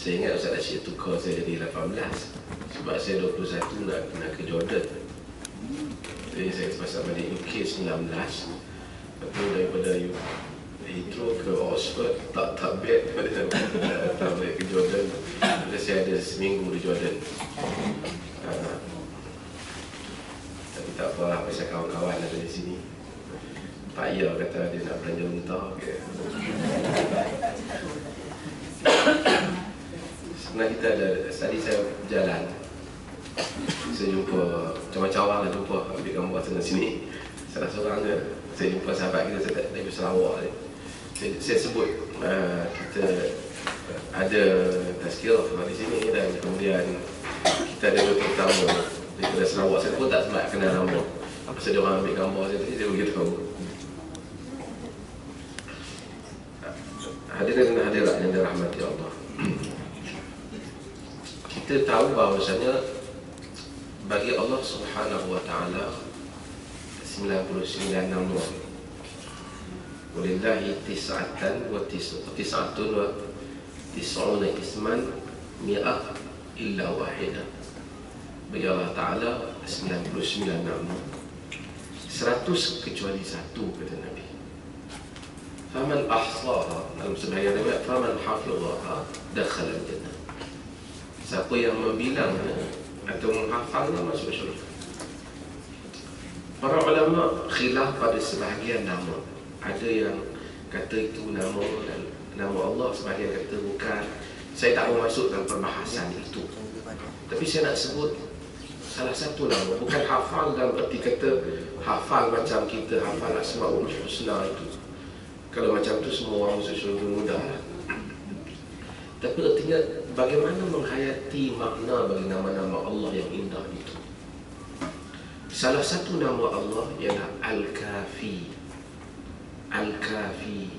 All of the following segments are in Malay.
Saya ingat Ustaz Rashid tukar saya jadi 18 sebab saya 21 nak ke Jordan. Jadi saya pasal balik UK 19. Lepas tu daripada Heathrow ke Oxford tak bed tak balik ke Jordan. Jadi saya ada seminggu di Jordan. Tapi tak apa, pasal kawan-kawan ada di sini. Pak Ia kata dia nak belanja muntah. Sebenarnya kita ada, tadi saya berjalan, saya jumpa macam-macam orang lah jumpa ambil gambar sana sini. Salah seorang dia, saya jumpa sahabat kita dari Sarawak ni. Saya sebut kita ada tazkirah di sini dan kemudian kita ada dua tetamu daripada Sarawak. Saya pun tak sempat kenal nama. Pasal dia orang ambil gambar saya tadi, dia beritahu. Hadirin dan hadirat yang dirahmati Allah. Kita tahu bahawasanya bagi Allah Subhanahu wa taala 99 nama. Walillahi tis'atan wa tis'atun wa tis'una isman mi'ah illa wahidah. Bagi Allah Ta'ala 99 nama, 100 kecuali satu, kata Nabi. Faman ahsaha, dalam sebahagian riwayat, faman hafidhaha dakhala al-jannah. Siapa yang membilangnya atau menghafalnya masuk syurga. Para ulama khilaf pada sebahagian nama. Ada yang kata itu nama dan nama Allah, sebahagian kata bukan. Saya tak mau masuk dalam perbahasan itu. Tapi saya nak sebut salah satu nama. Bukan hafal dalam erti kata hafal macam kita hafal Asmaul Husna itu. Kalau macam tu semua orang masuk syurga mudah. Tapi artinya bagaimana menghayati makna bagi nama-nama Allah yang indah itu. Salah satu nama Allah ialah Al-Kafi. Al-Kafi.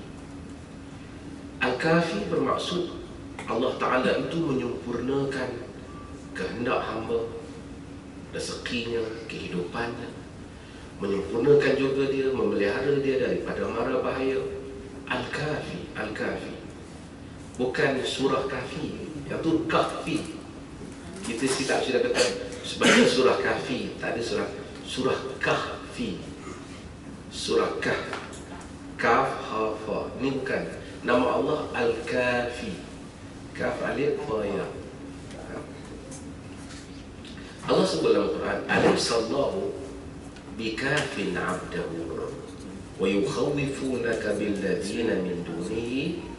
Al-Kafi bermaksud Allah Ta'ala itu menyempurnakan kehendak hamba, rezekinya, kehidupannya, menyempurnakan juga dia, memelihara dia daripada mara bahaya. Al-Kafi. Al-Kafi bukan surah Kafi, yang tu Kahfi. Kita silap sudah kata sebagai surah Kahfi, tak ada surah Kahfi. Surah Kaf, Kaf Ha Fa, ni bukan nama Allah. Al-Kafi, Kaf Alif Fa Ya. Allah sebut dalam Quran, alaysallahu bikafin 'abdahu wa yukhawifunaka billadhina min dunihi.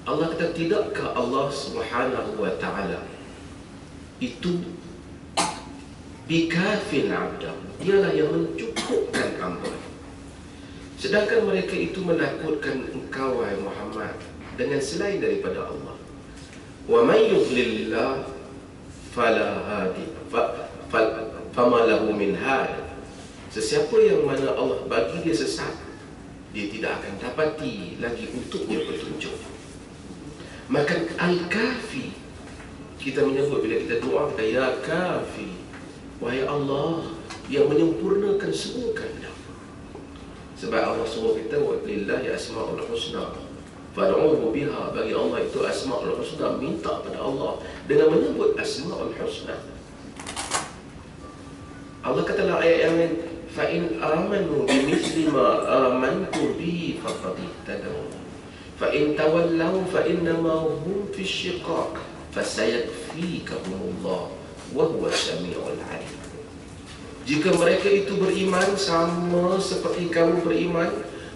Allah kata, tidakkah Allah Subhanahu wa ta'ala itu bikafin 'abdahu, dialah yang mencukupkan hamba, sedangkan mereka itu menakutkan engkau wahai Muhammad dengan selain daripada Allah. Wa may yudlilillah fala hadi fama lahu min had. Sesiapa yang mana Allah bagi dia sesat, dia tidak akan dapati lagi untuknya petunjuk. Maka Al-Kafi kita menyebut bila kita doa, kita ya Kafi, wahai Allah yang menyempurnakan semua kehendak. Sebab Allah suruh kita, walillahi asmaul husna fad'uhu biha. Bagi Allah itu asmaul husna, minta pada Allah dengan menyebut asmaul husna. Allah kata dalam ayat yang lain, fa in amanu bimithli ma amantu bihi faqad ihtadaw fa in tawallaw fa innama hum fi shiqaq fasayakfikahumullah wa huwa samiul alim. Jika mereka itu beriman sama seperti kamu beriman,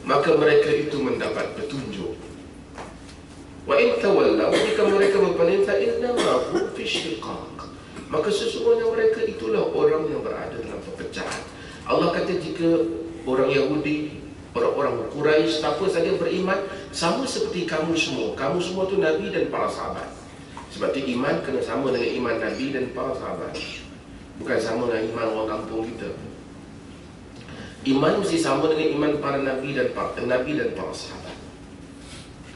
maka mereka itu mendapat petunjuk. Wa in tawallaw, jika mereka berpaling, fa innama hum fi shiqaq, maka sesungguhnya mereka itulah orang yang berada dalam perpecahan. Allah kata jika orang Yahudi, orang-orang Quraisy, siapa saja beriman sama seperti kamu semua tu Nabi dan para sahabat. Sebab itu iman kena sama dengan iman Nabi dan para sahabat, bukan sama dengan iman orang kampung kita. Iman mesti sama dengan iman para Nabi dan para sahabat.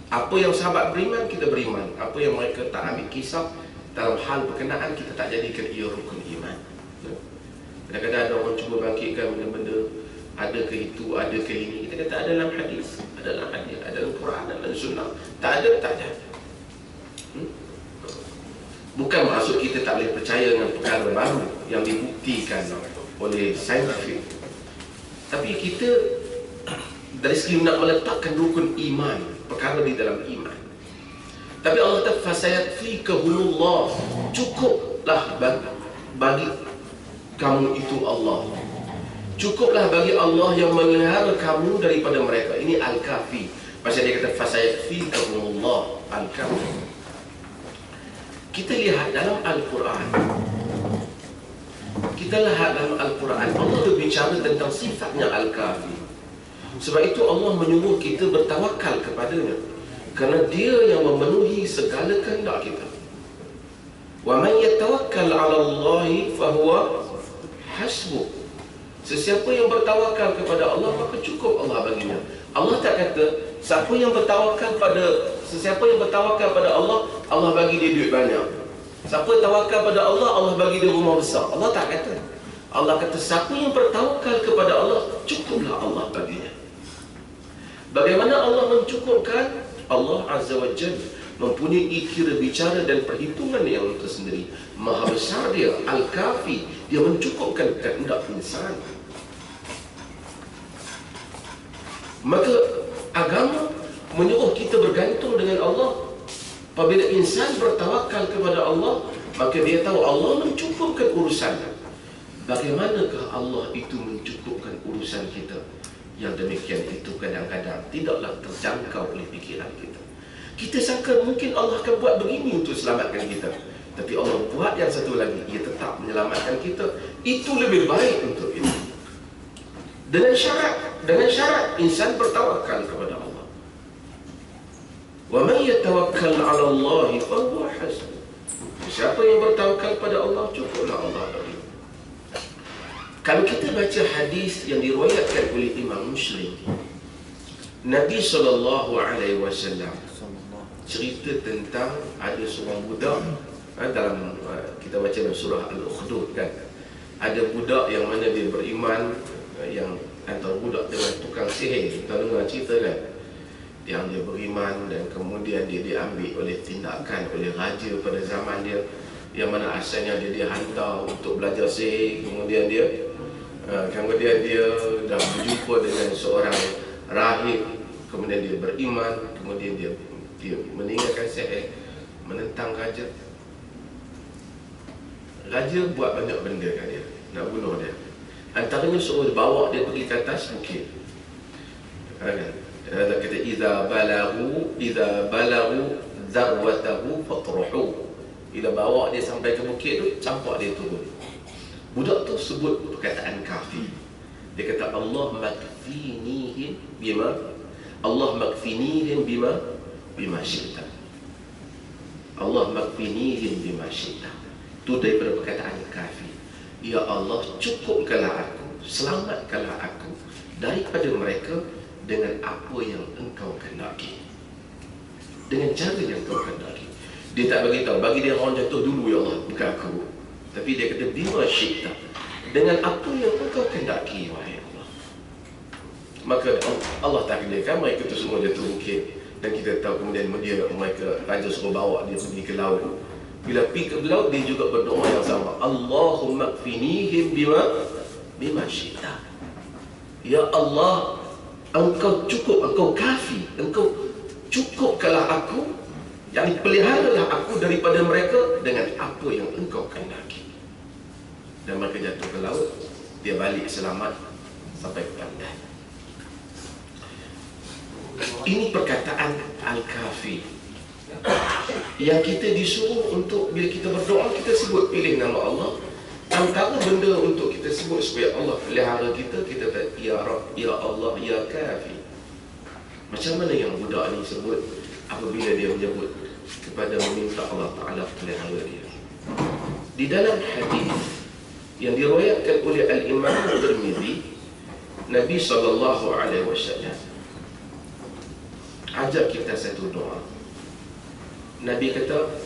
Apa yang sahabat beriman, kita beriman. Apa yang mereka tak ambil kisah dalam hal berkenaan, kita tak jadikan ia rukun iman. Kadang-kadang ada orang cuba bangkitkan benda-benda, adakah itu, adakah ini. Kita kata ada dalam hadis, ada dalam Quran, ada dalam sunnah. Tak ada. Bukan maksud kita tak boleh percaya dengan perkara baru yang dibuktikan oleh saintifik, tapi kita dari segi nak meletakkan rukun iman, perkara di dalam iman. Tapi Allah kata fasayakfikahumullah, cukuplah bagi kamu itu Allah. Cukuplah bagi Allah yang melihara kamu daripada mereka. Ini Al-Kafi. Pasal dia kata fasayakfikahumullah, Al-Kafi. Kita lihat dalam Al-Quran. Allah berbicara tentang sifatnya Al-Kafi. Sebab itu Allah menyuruh kita bertawakal kepadanya, kerana dia yang memenuhi segala kehendak kita. Wa man yatawakkal 'ala Allahi fahuwa hasbuh. Sesiapa yang bertawakal kepada Allah, maka cukup Allah baginya. Allah tak kata sesiapa yang bertawakal pada Allah, Allah bagi dia duit banyak. Siapa tawakal pada Allah, Allah bagi dia rumah besar. Allah tak kata. Allah kata siapa yang bertawakal kepada Allah, cukuplah Allah baginya. Bagaimana Allah mencukupkan? Allah Azza wa Jalla mempunyai kira bicara dan perhitungan yang tersendiri. Maha besar dia, Al-Kafi. Dia mencukupkan kehendak insan. Maka agama menyuruh kita bergantung dengan Allah. Apabila insan bertawakal kepada Allah, maka dia tahu Allah mencukupkan urusan. Bagaimanakah Allah itu mencukupkan urusan kita? Yang demikian itu kadang-kadang tidaklah terjangkau oleh fikiran kita. Kita sangka mungkin Allah akan buat begini untuk selamatkan kita, tapi Allah buat yang satu lagi, ia tetap menyelamatkan kita. Itu lebih baik untuk kita. Dengan syarat insan bertawakal kepada Allah. Wa man yatawakkal 'ala Allah fa huwa hasbuh. Siapa yang bertawakal pada Allah, cukuplah Allah bagi. Kalau kita baca hadis yang diriwayatkan oleh Imam Muslim, Nabi SAW cerita tentang ada seorang budak, dalam kita baca dalam surah Al-Ukhdud kan, ada budak yang mana dia beriman, yang antara budak dengan tukang sihir. Kita dengar cerita kan, yang dia beriman dan kemudian dia diambil oleh tindakan oleh raja pada zaman dia, yang mana asalnya dia dihantar untuk belajar sihir. Kemudian dia dah berjumpa dengan seorang rahib, kemudian dia beriman, kemudian dia meninggalkan sihir, menentang raja. Raja buat banyak benda kat dia, nak bunuh dia. Antaranya suruh bawa dia pergi ke atas bukit. Dia kata idza balagu zarwatahu fatruhu. Bila bawa dia sampai ke bukit tu, campak dia turun. Budak tu sebut perkataan kafi. Dia kata Allah makfinihim bima syi'ta. Allah makfinihim bima syi'ta. Itu daripada perkataan kafi. Ya Allah, cukupkanlah aku, selamatkanlah aku daripada mereka dengan apa yang engkau kehendaki, dengan cara yang engkau kehendaki. Dia tak bagi tahu, bagi dia orang jatuh dulu, ya Allah, bukan aku. Tapi dia kata bima syi'ta, dengan apa yang engkau kehendaki, wahai Allah. Maka Allah takdirkan mereka itu semua jatuh bukit. Dan kita tahu kemudian mereka raja suruh bawa dia pergi ke laut. Bila pergi ke laut, dia juga berdoa yang sama, Allahumma kfinihim bima syi'ta. Ya Allah, engkau cukup, engkau kafi, engkau cukupkanlah aku, yang peliharalah aku daripada mereka dengan apa yang engkau kehendaki. Dan mereka jatuh ke laut, dia balik selamat sampai ke pantai. Ini perkataan Al-Kafi yang kita disuruh untuk bila kita berdoa, kita sebut pilih nama Allah. Antara benda untuk kita sebut supaya Allah pelihara kita, kita kata Ya Rabb, Ya Allah, Ya Kafi. Macam mana yang budak ni sebut apabila dia menyebut kepada meminta Allah Ta'ala pelihara dia? Di dalam hadis yang diriwayatkan oleh Al-Imam Tirmizi, Nabi SAW ajak kita satu doa. Nabi kata,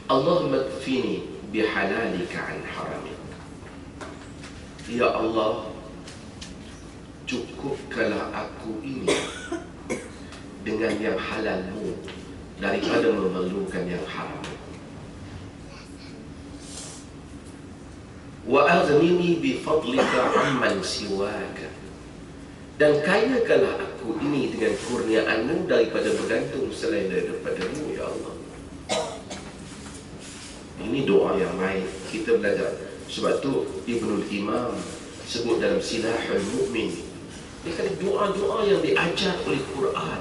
Allahumma kfini bihalalika an haramik. Ya Allah, cukupkanlah aku ini dengan yang halalmu daripada memerlukan yang haram. Wa aghnini bi fadlika amman siwaka, dan kayakanlah aku ini dengan kurniaanmu daripada bergantung selain daripadamu, ya Allah. Ini doa yang lain kita belajar. Sebab tu Ibnul Imam sebut dalam Silahul Mu'min, dia kata doa-doa yang diajar oleh Quran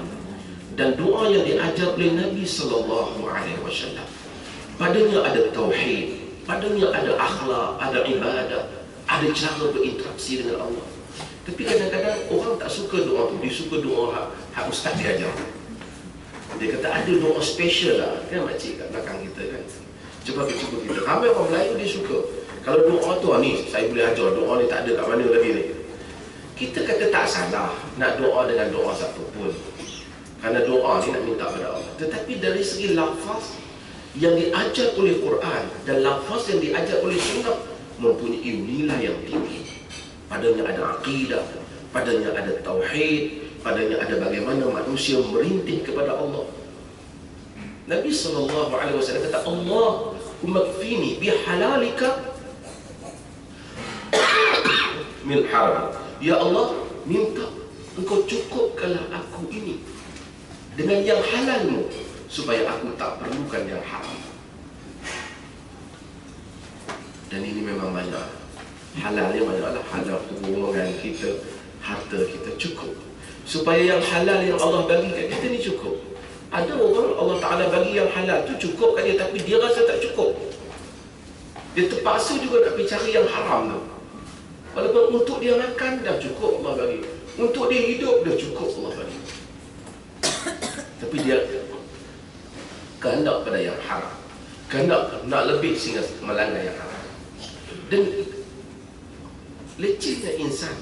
dan doa yang diajar oleh Nabi sallallahu alaihi wasallam, padanya ada tauhid, padanya ada akhlak, ada ibadah, ada cara berinteraksi dengan Allah. Tapi kadang-kadang orang tak suka doa tu, dia suka doa hak ustaz dia ajar. Dia kata ada doa special lah, kan makcik kat belakang kita kan. Cuba kita, ramai orang Melayu dia suka. Kalau doa tu ni saya boleh ajar, doa ni tak ada kat mana lagi ni. Kita kata tak salah nak doa dengan doa satu pun, kerana doa ni nak minta pada Allah. Tetapi dari segi lafaz yang diajar oleh Quran dan lafaz yang diajar oleh sunnah mempunyai nilai yang tinggi. Padanya ada akidah, padanya ada tauhid, padanya ada bagaimana manusia merintih kepada Allah. Nabi SAW kata, Allahumma kfini bihalalika min haram. Ya Allah, minta engkau cukupkanlah aku ini dengan yang halalmu, supaya aku tak perlukan yang haram. Dan ini memang banyak. Halalnya banyaklah, halal hubungan kita, harta kita cukup. Supaya yang halal yang Allah bagi kat kita ni cukup. Ada orang Allah Ta'ala bagi yang halal tu cukup kat dia, tapi dia rasa tak cukup. Dia terpaksa juga nak pergi cari yang haram tu. Walaupun untuk dia makan dah cukup Allah bagi, untuk dia hidup dah cukup Allah bagi, tapi dia kehendak pada yang haram, kehendak nak lebih sehingga melanggar yang haram. Dan lecehnya insan,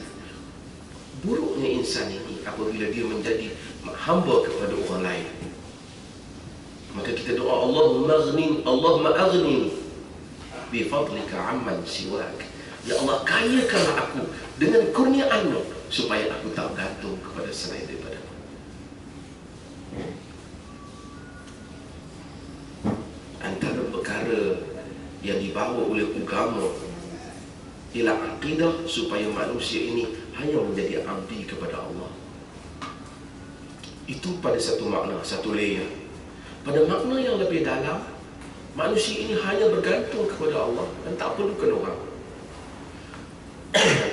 buruknya insan ini apabila dia menjadi hamba kepada orang lain. Maka kita doa, Allahumma aghnini bi fadlika amman siwak. Ya Allah, kayakanlah aku dengan kurniaanmu supaya aku tak bergantung kepada selain daripada-Mu. Antara perkara yang dibawa oleh agama ialah akidah supaya manusia ini hanya menjadi abdi kepada Allah. Itu pada satu makna, satu layer. Pada makna yang lebih dalam, manusia ini hanya bergantung kepada Allah dan tak perlukan orang.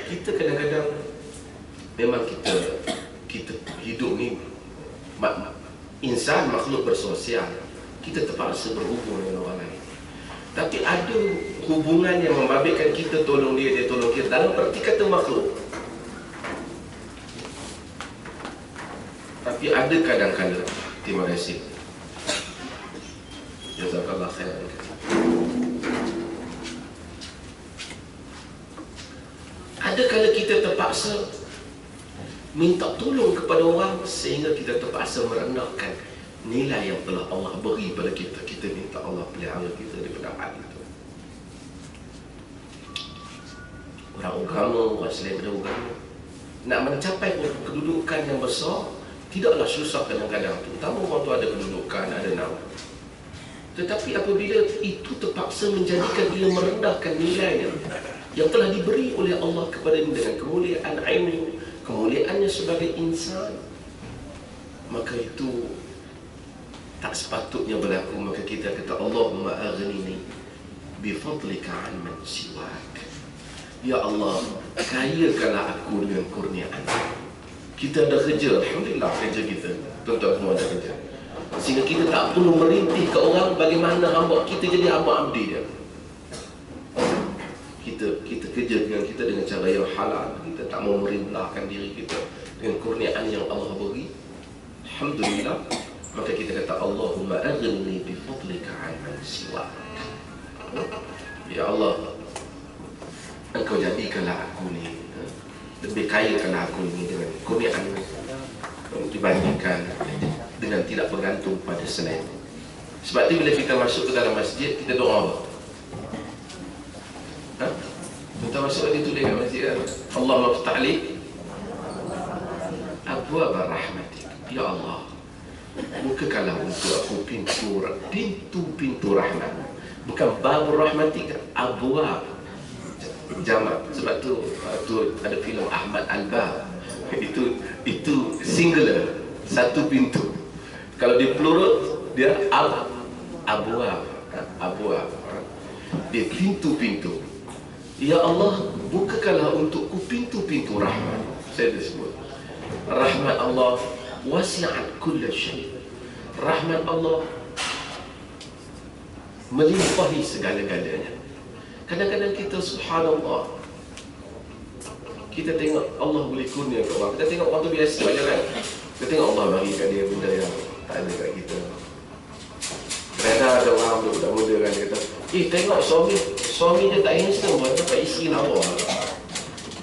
Kita kadang-kadang memang kita hidup ni, insan makhluk bersosial, kita terpaksa berhubung dengan orang lain. Tapi ada hubungan yang membabitkan kita tolong dia, dia tolong kita, dalam erti kata makhluk. Tapi ada kadang-kadang, terima kasih, jazakallah khairan. Ada kala kita terpaksa minta tolong kepada orang sehingga kita terpaksa merendahkan nilai yang telah Allah beri pada kita. Kita minta Allah pelihara kita daripada hal itu. Orang agama, orang selain daripada agama, nak mencapai kedudukan yang besar tidaklah susah kadang-kadang, terutama orang tu ada kedudukan, ada nama. Tetapi apabila itu terpaksa menjadikan dia merendahkan nilainya yang telah diberi oleh Allah kepada dia dengan kemuliaan ilmu, kemuliaannya sebagai insan, maka itu tak sepatutnya berlaku. Maka kita kata, Allahumma aghnini bi fadlika amman siwak. Ya Allah, kayakanlah aku dengan kurniaan. Kita ada kerja, alhamdulillah kerja kita, tuan-tuan semua ada kerja, sehingga kita tak perlu merintih ke orang bagaimana hamba kita jadi hamba abdi dia. Kita kerja dengan kita dengan cara yang halal. Kita tak mau merintahkan diri kita dengan kurniaan yang Allah beri, alhamdulillah. Maka kita kata, Allahumma aghnini bi fadlika amman siwak. Ya Allah, Engkau jadikanlah aku ni, lebih kayakanlah aku ini dengan kurniaan dibandingkan dengan tidak bergantung pada selain. Sebab itu bila kita masuk ke dalam masjid, kita doa apa? Kita masuk dia tulis kat masjid, Allahumma ftah li abwaab rahmatik. Ya Allah, bukakanlah untuk aku pintu rahmat. Bukan babur rahmatik, abwab jamak. Sebab tu ada filem Ahmad Al-Bab, itu singular, satu pintu. Kalau di plural dia abwab, dia pintu-pintu. Ya Allah, bukakanlah untukku pintu-pintu rahmat. Saya dah sebut, rahmat Allah wasi'at kulla syai'. Rahmat Allah melimpahi segala-galanya. Kadang-kadang kita, subhanallah, kita tengok Allah boleh kurnia kat orang. Kita tengok orang tu biasa kan, kita tengok Allah bagi kat dia benda yang tak ada kat kita. Kadang ada orang muda kan, dia kata, tengok suami dia tak handsome pun dapat isteri lawa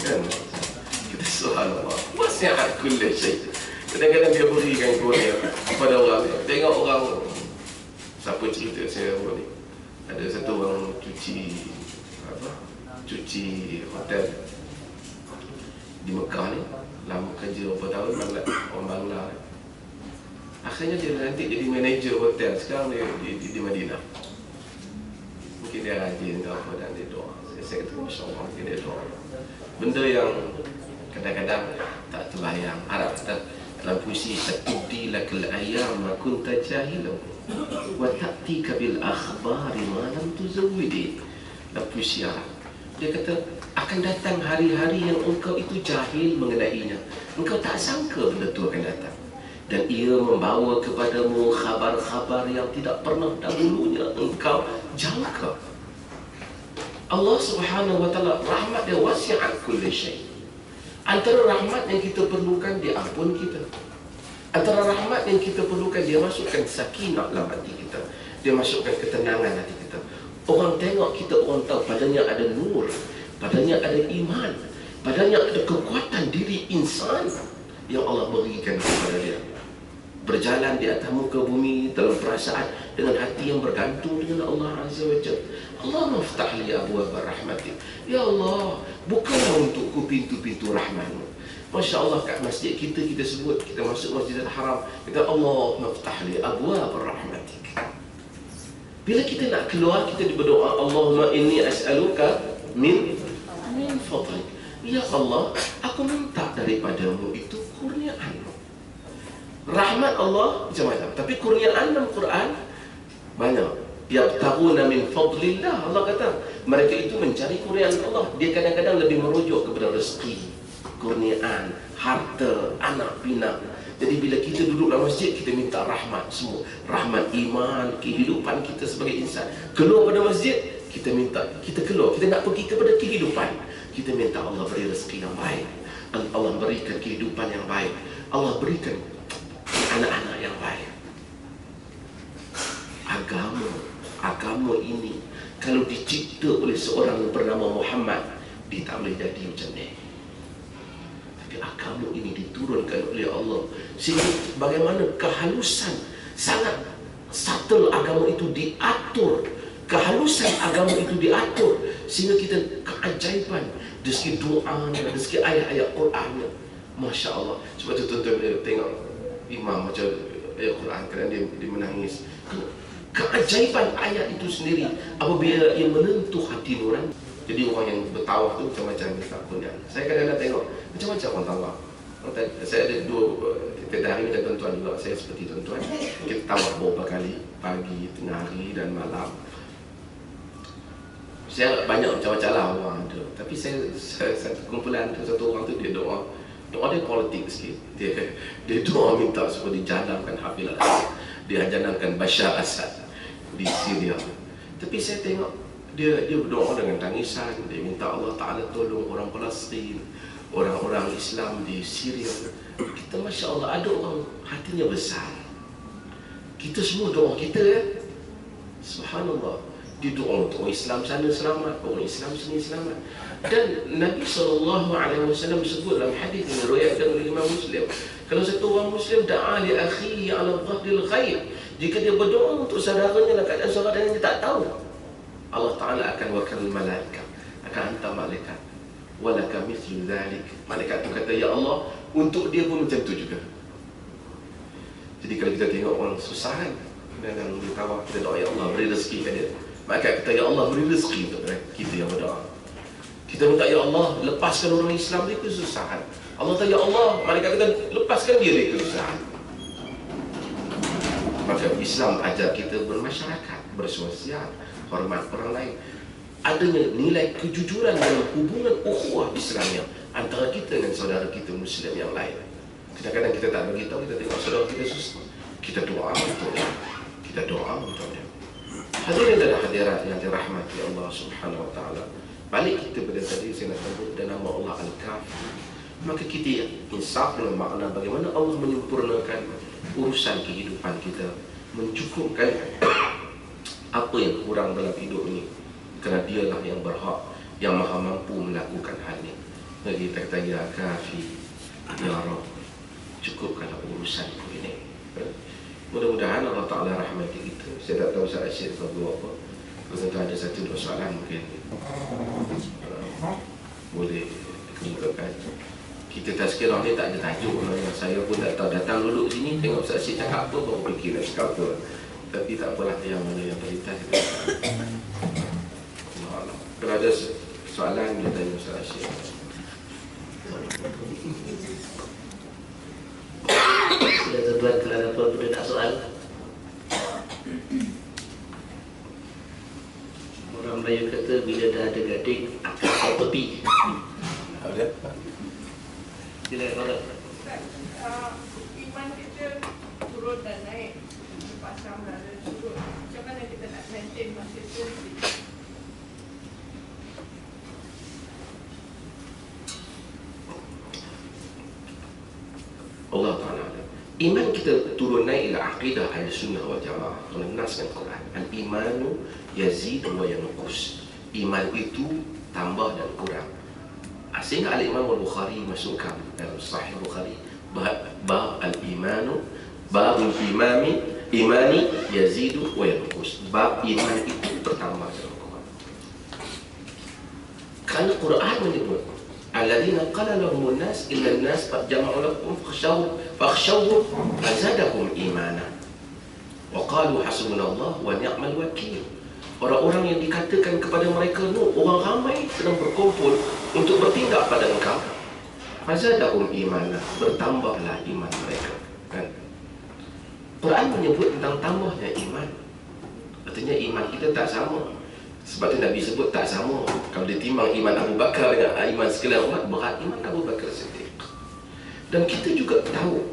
kan. Kita subhanallah, wasi'at kulla syai'. Kadang-kadang dia berikan kurnia kepada orang. Tengok orang, siapa cerita saya ni, ada satu orang cuci hotel di Mekah ni, lama kerja berapa tahun, orang Bangla. Akhirnya dia nanti jadi manager hotel. Sekarang dia di Madinah. Mungkin dia rajin ke apa, dan dia doa. Saya kata, Masya Allah, mungkin dia doa. Benda yang kadang-kadang tak terbayang. Arab kata dalam puisi, satubdi lakal ayyam ma kunta jahilan wa ta'tika bil akhbari ma lam tuzawwidi. Dalam puisi Arab, dia kata akan datang hari-hari yang engkau itu jahil mengenainya. Engkau tak sangka benda itu akan datang, dan ia membawa kepadamu khabar-khabar yang tidak pernah dahulunya engkau jangka. Allah Subhanahu wa taala, rahmat dia wasi'at kulli syai'. Antara rahmat yang kita perlukan, dia ampun kita. Antara rahmat yang kita perlukan, dia masukkan sakinah dalam hati kita, dia masukkan ketenangan hati kita. Orang tengok kita, orang tahu padanya ada nur, padanya ada iman, padanya ada kekuatan diri insan yang Allah berikan kepada dia. Berjalan di atas muka bumi dalam perasaan, dengan hati yang bergantung dengan Allah Azza wa Jalla. Allah maftah li abwaab rahmatik. Ya Allah, bukalah untukku pintu-pintu rahmatmu. Masya Allah, kat masjid kita sebut, kita masuk Masjidil Haram, kita Allah maftah li abwaab rahmatik. Bila kita nak keluar, kita berdoa, Allahumma inni as'aluka min fadlik. Ya Allah, aku minta daripadamu itu kurniaanmu. Rahmat Allah macam-macam, tapi kurniaan dalam Quran banyak. Yabtaghuna min fadlillah. Allah kata mereka itu mencari kurniaan Allah. Dia kadang-kadang lebih merujuk kepada rezeki, kurniaan, harta, anak pinak. Jadi bila kita duduk dalam masjid, kita minta rahmat semua. Rahmat iman, kehidupan kita sebagai insan. Keluar pada masjid, kita minta, kita keluar, kita nak pergi kepada kehidupan, kita minta Allah beri rezeki yang baik, Allah berikan kehidupan yang baik, Allah berikan anak-anak yang baik. Agama ini kalau dicipta oleh seorang yang bernama Muhammad, dia tak boleh jadi macam ni. Tapi agama ini diturunkan oleh Allah, sehingga bagaimana kehalusan, sangat subtle agama itu diatur, kehalusan agama itu diatur, sehingga kita keajaiban dari segi doa, dari segi ayat-ayat Quran. Masya Allah. Sebab tu tuan-tuan bila tengok imam macam ayat Quran, kadang dia menangis. Keajaiban ayat itu sendiri apabila ia menentuh hati nurani. Jadi orang yang bertawaf tu macam-macam dia takutnya. Saya kadang-kadang tengok macam-macam orang tawaf. Saya ada kita hari ni dan tuan-tuan juga, saya seperti tuan-tuan, kita tawaf beberapa kali, pagi, tengah hari dan malam. Saya banyak macam-macam lah orang ada. Tapi saya satu kumpulan tu, satu orang tu dia doa dia politik sikit. Dia doa minta supaya dijalankan Hafizul Assad, dijalankan Bashar Assad di Syria. Tapi saya tengok dia berdoa dengan tangisan. Dia minta Allah Ta'ala tolong orang Palestin, orang-orang Islam di Syria. Kita Masya Allah, ada orang hatinya besar. Kita semua doa kita subhanallah, dia doa untuk orang Islam sana selamat, orang Islam sini selamat. Dan Nabi SAW sebut dalam hadis yang diriwayatkan oleh Imam Muslim, kalau satu orang Muslim da'a li akhihi ala dhahril ghaib, jika dia berdoa untuk saudaranya dalam keadaan saudaranya dia tak tahu, Allah Ta'ala akan wakil malaikat, akan hantar malaikat, walaka mithlu dhalik. Malaikat itu kata, ya Allah, untuk dia pun macam tu juga. Jadi Jadi kalau kita tengok orang susah kan, dalam bertawaf kita doa, ya Allah beri rezeki kat dia. Maka kita, ya Allah beri rezeki untuk kita yang berdoa. Kita minta, ya Allah lepaskan orang Islam dari kesusahan. Allah kata, ya Allah, mereka kata lepaskan dia dari kesusahan. Maka Islam ajar kita bermasyarakat, bersosial, hormat orang lain. Adanya nilai kejujuran dalam hubungan ukhuwah Islamiyah antara kita dengan saudara kita Muslim yang lain. Kadang-kadang kita tak beritahu, kita tengok saudara kita susah, kita doa untuknya, kita doa untuknya. Hadirin dan hadirat yang dirahmati Allah Subhanahu Wa Taala. Balik kita pada tadi, saya nak sebut dan nama Allah Al-Kafi. Maka kita insaf dengan makna bagaimana Allah menyempurnakan urusan kehidupan kita, mencukupkan apa yang kurang dalam hidup ini, kerana dialah yang berhak, yang maha mampu melakukan hal ini. Jadi kita kata, ya Kafi, ya Rabb, cukupkanlah urusanku ini. Mudah-mudahan Allah Ta'ala rahmati kita. Saya tak tahu saya asyik berdua apa. Kalau ada satu dua soalan mungkin boleh dikemukakan. Kita tazkirah ni tak ada tajuk. Saya pun tak tahu, datang duduk sini tengok Ustaz Syed cakap apa, baru fikir nak cakap apa. Tapi tak apalah, yang mana yang terlintas kita Allah. Kalau ada soalan dia tanya Ustaz Syed. Sudah tuan kalau ada apa boleh nak soal. Orang Melayu kata bila dah ada gading akan kau tepi. Ada? Sila kalau iman kita turun dan naik, pasang dan turun. Macam mana kita nak maintain masa tu? Allah Ta'ala iman kita turun naik ila aqidah Ahlussunnah wal Jamaah dengan nas dan Quran. Al-imanu yazid wa yanqus. Iman itu tambah dan kurang. Sehingga Al-Imam Al-Bukhari masukkan dalam Sahih Bukhari bab al-imanu, babul imani yazidu wa yanqus. Bab iman itu bertambah dalam Quran. Kerana Quran menyebut alladzina qala lahumun nas illa an-nas qad jama'u lakum fakhshawhum fazadahum imana wa qalu hasbunallah wa ni'mal wakeel. Orang-orang yang dikatakan kepada mereka, orang ramai sedang berkumpul untuk bertindak pada engkau, fazadahum imana, bertambahlah iman mereka. Kan? Quran menyebut tentang tambahnya iman. Artinya iman kita tak sama. Sebab tu Nabi sebut tak sama. Kalau ditimbang iman Abu Bakar dengan iman sekalian umat, berat iman Abu Bakar Siddiq. Dan kita juga tahu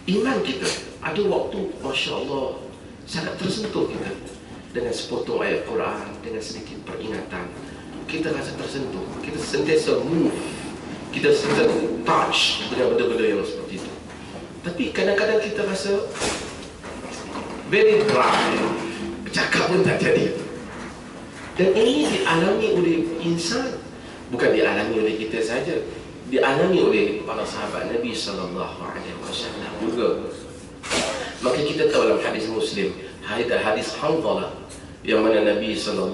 iman kita ada waktu, Masya Allah, sangat tersentuh kita dengan sepotong ayat Quran, dengan sedikit peringatan. Kita rasa tersentuh, kita sentiasa move, kita sentiasa touch dengan benda-benda yang seperti itu. Tapi kadang-kadang kita rasa very dry, bercakap pun tak jadi. Dan ini dialami oleh insan, bukan dialami oleh kita saja, dialami oleh para sahabat Nabi SAW juga. Maka kita tahu dalam hadis Muslim, hadis Hanzalah, yang mana Nabi SAW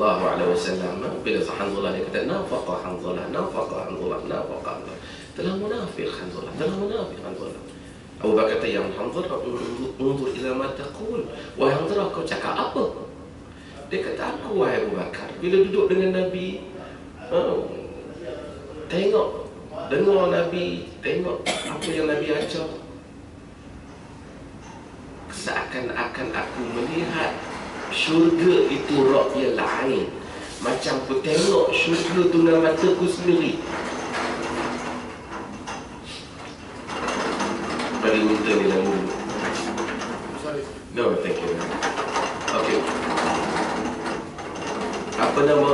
bila Hanzalah dia kata, nafaqa Hanzalah, nafaqa Hanzalah, nafaqa Hanzalah, telah munafik Hanzalah, telah munafik Hanzalah. Abu Bakar kata, yang Hanzalah, unzur ila ma taqul. Wahai Hanzalah, kau cakap apa? Dia kata, aku wahai Abu Bakar, bila duduk dengan Nabi, tengok, dengar Nabi, tengok apa yang Nabi ajar, seakan-akan aku melihat syurga itu ru'yal ain, macam aku tengok syurga tu dengan mataku sendiri. Bagi minta ni dalam dulu. No, thank you. Okay. Apa nama?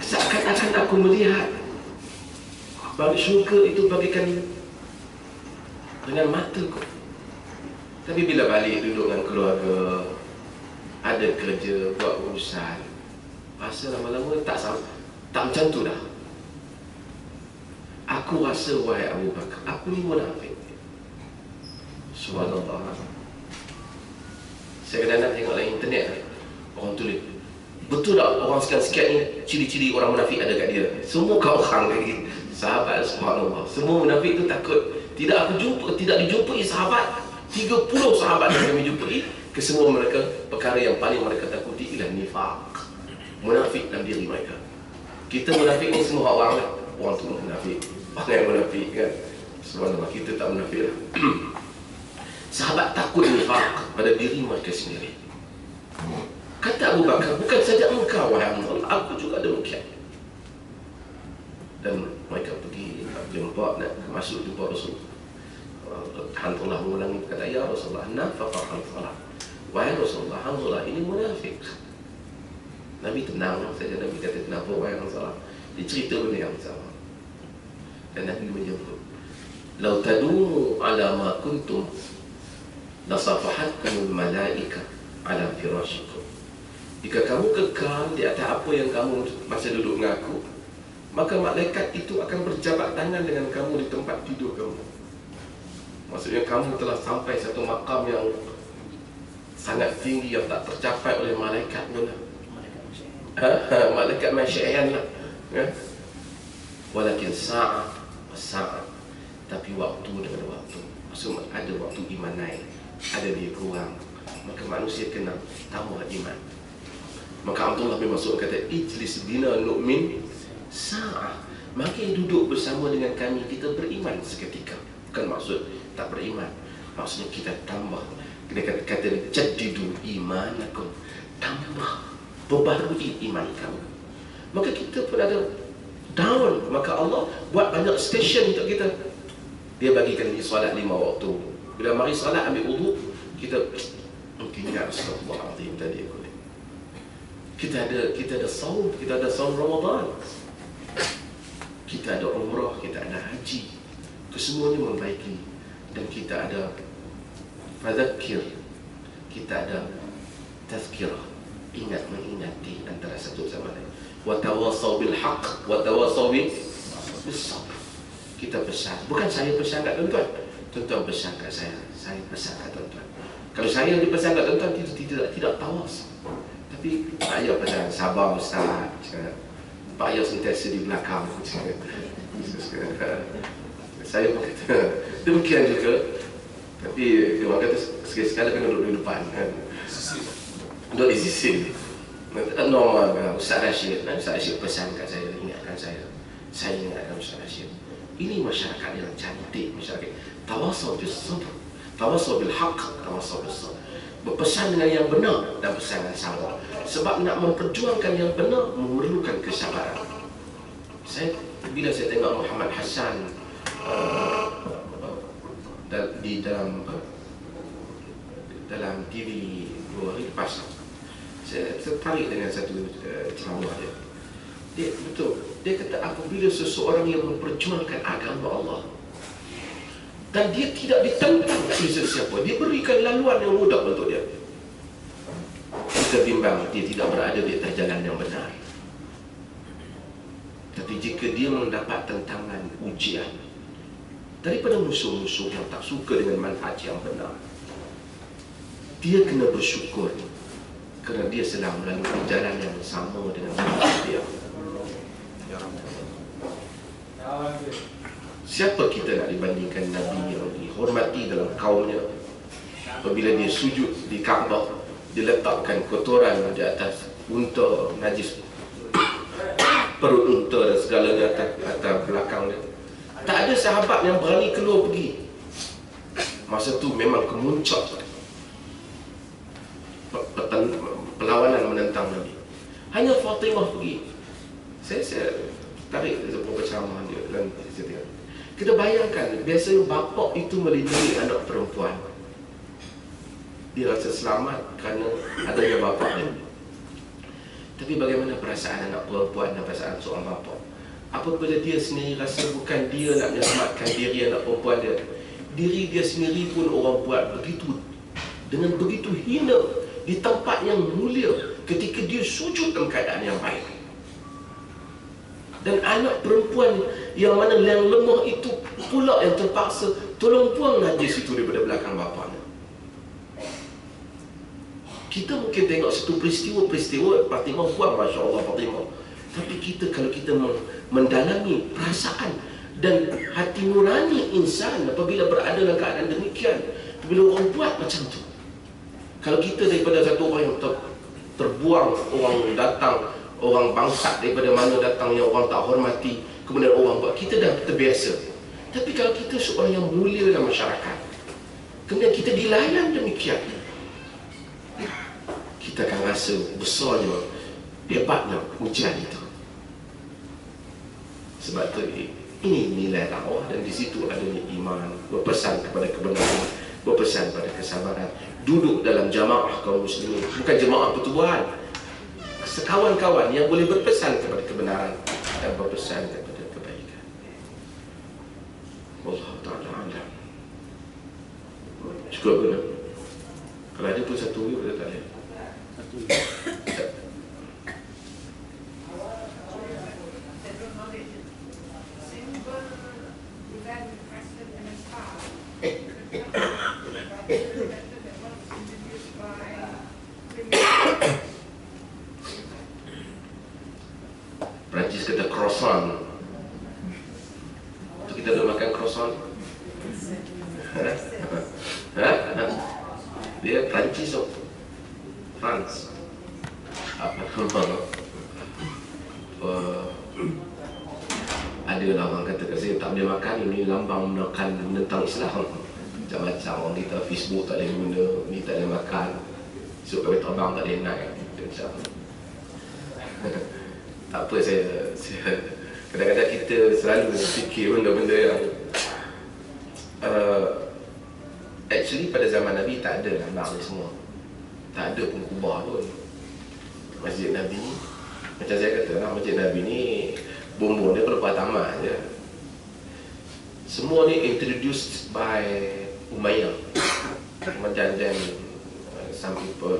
Seakan-akan aku melihat bagi syurga itu bagikan dengan mataku. Tapi bila balik duduk dengan keluarga, ada kerja, buat urusan, rasa lama-lama tak macam tu dah. Aku rasa, wahai Abu Bakar, aku ni munafik. Subhanallah. Saya kadang-kadang tengok dalam internet, orang tulis, betul tak orang sekian-sekian ni ciri-ciri orang munafik ada kat dia? Semua kau orang lagi. Sahabat, subhanallah, semua munafik itu takut. Tidak dijumpai sahabat 30 sahabat yang kami jumpai, kesemua mereka perkara yang paling mereka takuti ialah nifaq, munafik dalam diri mereka. Kita munafik ni semua orang lah. Orang tu munafik, orang yang munafik kan. Subhanallah, kita tak munafik lah. Sahabat takut nifaq pada diri mereka sendiri. Kata Abu Bakar, bukan saja engkau wahai Allah, aku juga demikian. Dan mereka pergi jumpa, nak masuk jumpa Rasul. Hanzalah mengulangi kata, ya Rasulullah, nafaqa Hanzalah. Wahai Rasulullah, Hanzalah ini munafik. Nabi tenang saja. Nabi kata, kenapa wahai Hanzalah? Dia cerita benda yang sama. Dan Nabi menyebut, lau tadumu ala ma kuntum lasafahatkumul malaika ala firashikum. Jika kamu kekal di atas apa yang kamu masa duduk dengan aku, maka malaikat itu akan berjabat tangan dengan kamu di tempat tidur kamu. Maksudnya kamu telah sampai satu makam yang sangat tinggi yang tak tercapai oleh malaikat pun. Malaikat masyai'an lah. Walakin sa'ah sa'ah, tapi waktu dengan waktu. Maksudnya ada waktu iman naik, ada dia kurang, maka manusia kena tambah iman. Maka Abdullah bin Mas'ud kata, ijlis bina nu'min sa'ah, maka duduk bersama dengan kami, kita beriman seketika. Bukan maksud tak beriman, maksudnya kita tambah. Kita kata jadidu imanakum, tambah, perbarui iman kamu. Maka kita pun ada down, maka Allah buat banyak station untuk kita. Dia bagikan di solat 5 waktu. Bila mari solat ambil wudu, kita mungkin ya Rasulullah azim tadi aku ni. Kita ada saum, kita ada saum Ramadan. Kita ada umrah, kita ada haji. Kesemuanya membaiki. Dan kita ada fadzakir, kita ada tazkirah, ingat mengingati antara satu sama lain. Wa tawasaw bil haqq wa tawasaw bis sabr. Kita pesan, bukan saya pesan kat tuan-tuan, tuan-tuan pesan kat saya pesan kat tuan-tuan. Kalau saya dipesan kat tuan-tuan, tidak tawas. Tapi Pak Ayah pesan, sabar Ustaz, Pak Ayah sentiasa di belakang. Saya pun kata demikian juga. Tapi dia orang kata sekali-sekala kena duduk di depan kan? Duduk di sisi. Normal kan? Ustaz Rashid pesan kat saya, ingatkan saya ingatkan Ustaz Rashid. Ini masyarakat yang cantik, masyarakat tawasaw bis sabr, tawasaw bil haqq, tawasaw bis sabr. Berpesan dengan yang benar dan pesan dengan sabar. Sebab nak memperjuangkan yang benar memerlukan kesabaran. Bila saya tengok Muhammad Hassan di dalam TV 2 hari lepas, saya tertarik dengan satu ceramah dia betul. Dia kata apabila seseorang yang memperjuangkan agama Allah dan dia tidak ditentang oleh sesiapa, dia berikan laluan yang mudah untuk dia, kita bimbang dia tidak berada di atas jalan yang benar. Tapi jika dia mendapat tentangan, ujian daripada musuh-musuh yang tak suka dengan manhaj yang benar, dia kena bersyukur kerana dia sedang melalui jalan yang sama dengan dia. Siapa kita nak dibandingkan Nabi yang dihormati dalam kaumnya? Apabila dia sujud di Kaabah, dia letakkan kotoran di atas unta najis, perut unta dan segalanya atas belakang dia. Tak ada sahabat yang berani keluar pergi. Masa tu memang kemuncak perlawanan menentang Nabi. Hanya Fatimah pergi. Saya tarik beberapa ceramah dia dan cerita. Kita bayangkan, biasanya bapa itu melindungi anak perempuan. Dia rasa selamat kerana adanya bapa dia. Tapi bagaimana perasaan anak perempuan dan perasaan seorang bapa? Apabila dia sendiri rasa bukan dia nak menyelamatkan diri anak perempuan dia, diri dia sendiri pun orang buat begitu, dengan begitu hina di tempat yang mulia, ketika dia sujud dalam keadaan yang baik. Dan anak perempuan yang mana yang lemah itu pula yang terpaksa tolong buang najis itu daripada belakang bapanya. Kita mungkin tengok satu peristiwa Fatimah buang, Masya Allah Fatimah. Tapi kita, kalau kita mendalami perasaan dan hati nurani insan apabila berada dalam keadaan demikian, bila orang buat macam tu, kalau kita daripada satu orang yang terbuang, orang datang, orang bangsat daripada mana datangnya, orang tak hormati, kemudian orang buat, kita dah terbiasa. Tapi kalau kita seorang yang mulia dalam masyarakat, kemudian kita dilayan demikian, kita akan rasa besarnya, hebatnya ujian itu. Sebab tu ini nilai dakwah, dan di situ adanya iman, berpesan kepada kebenaran, berpesan pada kesabaran, duduk dalam jamaah kaum muslimin, bukan jamaah pertubuhan, sekawan-kawan yang boleh berpesan kepada kebenaran dan berpesan kepada kebaikan. Wallahu ta'ala alam. Cukup ke tak? Kalau ada pun satu kita tak ada. Perancis kata croissant. Tu kita nak makan croissant. Dia Perancis tu, France. Apa ada lah orang kata kat saya tak boleh makan, ini lambang menekan menentang Islam. Macam-macam orang kita Facebook tak boleh guna, ni tak boleh makan, esok kami terbang tak boleh naik, macam tak apa, saya kadang-kadang kita selalu fikir benda-benda yang actually pada zaman Nabi tak ada lambang ni semua, tak ada pun kubah pun. Masjid Nabi ni, macam saya kata lah, Masjid Nabi ni bumbung dia kalau tamat je. Semua ni introduced by Umayyah, dan some people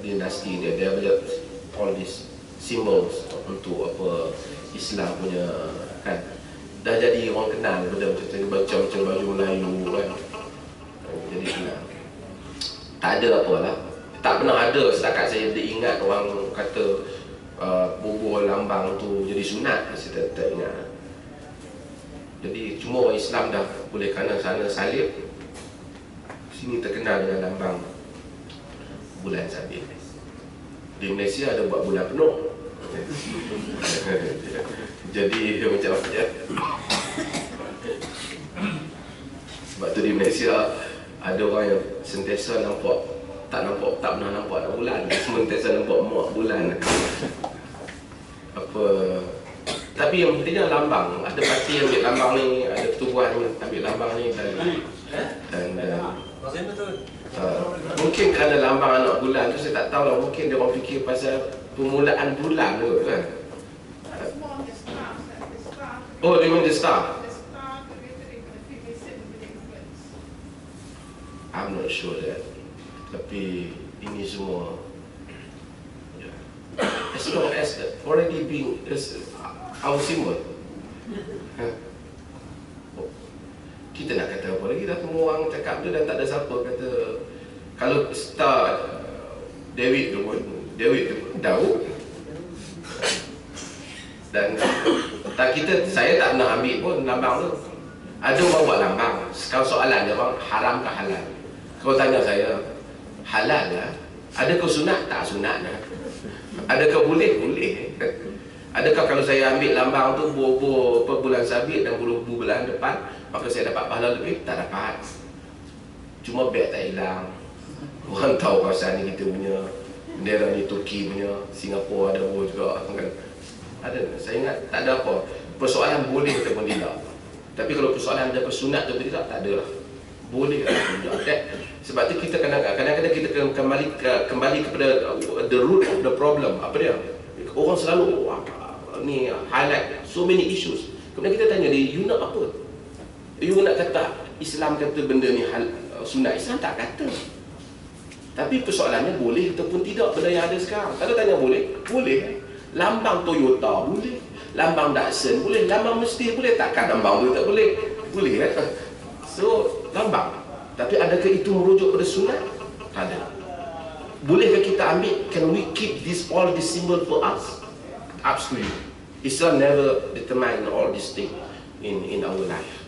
dynasty dia developed all these symbols untuk apa Islam punya, kan, dah jadi orang kenal benda macam baju Melayu, kan, jadi kenal. Tak ada apa lah, tak pernah ada setakat saya ingat orang kata bubuh lambang tu jadi sunat, saya tak ingat. Jadi cuma orang Islam dah boleh kanan sana salib, sini terkenal dengan lambang bulan sabit. Di Malaysia ada buat bulan penuh. Jadi macam apa? Sebab tu di Malaysia ada orang yang sentiasa nampak, tak pernah nampak bulan, sentiasa nampak muak bulan. Apa? Tapi yang pentingnya lambang. Ada parti yang ambil lambang ni, ada pertubuhan ambil lambang ni, dan mungkin kerana lambang anak bulan tu, saya tak tahu lah, mungkin dia orang fikir pasal permulaan bulan tu, kan. Oh, dia main the star. I'm not sure that. Tapi ini semua, as long as already being our symbol, kita nak kata apa lagi? Dah semua orang cakap tu, dan tak ada siapa kata. Kalau star David tu pun Daud, dan saya tak pernah ambil pun lambang tu. Ada orang buat lambang. Kalau soalan dia orang haram ke halal, kalau tanya saya halal lah, adakah sunat? Tak sunat lah. Adakah boleh? Boleh. Adakah kalau saya ambil lambang tu bulan sabit dan bulan depan, maka saya dapat pahala lebih? Tak dapat. Cuma biar tak hilang. Orang tahu kawasan ni kita punya, bendera ni Turki punya, Singapura ada juga, kan? Ada. Saya ingat tak ada apa persoalan boleh ataupun tidak. Tapi kalau persoalan ada sunat atau tidak, tak ada lah. Boleh ataupun tidak. Sebab tu kita kadang-kadang kita kembali kepada the root of the problem. Apa dia? Orang selalu ni highlight so many issues. Kemudian kita tanya dia, you nak apa? You nak kata Islam kata benda ni sunat? Islam tak kata. Tapi persoalannya boleh ataupun tidak benda yang ada sekarang. Kalau tanya boleh, boleh. Lambang Toyota boleh, lambang Datsun boleh, lambang Mercedes boleh. Takkan lambang tu tak boleh? Boleh, kan? So lambang. Tapi adakah itu merujuk pada sunat? Tak ada. Bolehkah kita ambil? Can we keep all this symbol for us? Up to you. Islam never determine all these things in our life.